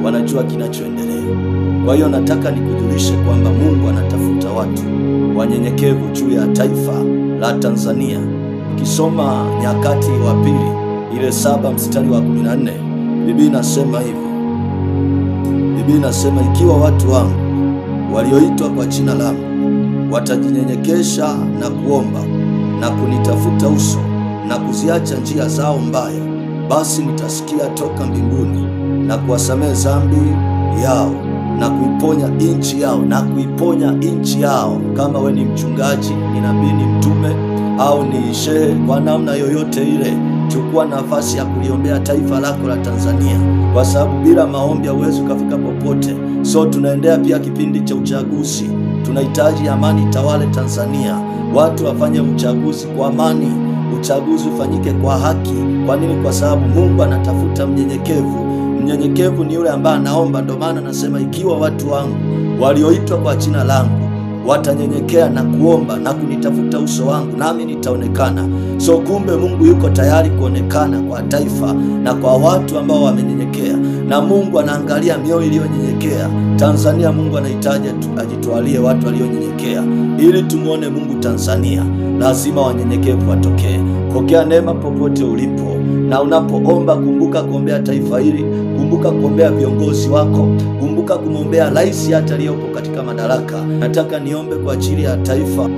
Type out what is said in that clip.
wanajua kinachoendelea. Kwa hiyo nataka nikujulishe kwamba Mungu anatafuta watu wanyenyekevu juu ya taifa la Tanzania. Ukisoma Nyakati wa Pili ile 7 mstari wa 14, Biblia inasema hivi. Biblia inasema, ikiwa watu wangu walioitwa kwa jina langu watajinyenyekesha na kuomba na kunitafuta uso na kuziacha njia zao mbaya, basi nitasikia toka mbinguni na kuwasamehe dhambi yao na kuiponya nchi yao. Na kuiponya nchi yao, kama we ni mchungaji, ni nabii, ni mtume au ni shehe, kwa namna yoyote ile, chukua nafasi ya kuliombea taifa lako la Tanzania, kwa sababu bila maombi hauwezi ukafika popote. So tunaendea pia kipindi cha uchaguzi. Tunahitaji amani tawale Tanzania, watu wafanye uchaguzi kwa amani, uchaguzi ufanyike kwa haki. Kwa nini? Kwa sababu Mungu anatafuta mnyenyekevu. Mnyenyekevu ni yule ambaye anaomba. Ndio maana nasema, ikiwa watu wangu walioitwa kwa jina langu watanyenyekea na kuomba na kunitafuta uso wangu, nami nitaonekana. So kumbe Mungu yuko tayari kuonekana kwa taifa na kwa watu ambao wamenyenyekea, na Mungu anaangalia mioyo iliyonyenyekea. Tanzania Mungu anahitaji ajitwalie watu walionyenyekea. Ili tumuone Mungu Tanzania, lazima wanyenyekevu watokee. Pokea neema popote ulipo, na unapoomba kumbuka kuombea taifa hili, kumbuka kuombea viongozi wako, kumbuka kumwombea rais hata aliyopo katika madaraka. Nataka niombe kwa ajili ya taifa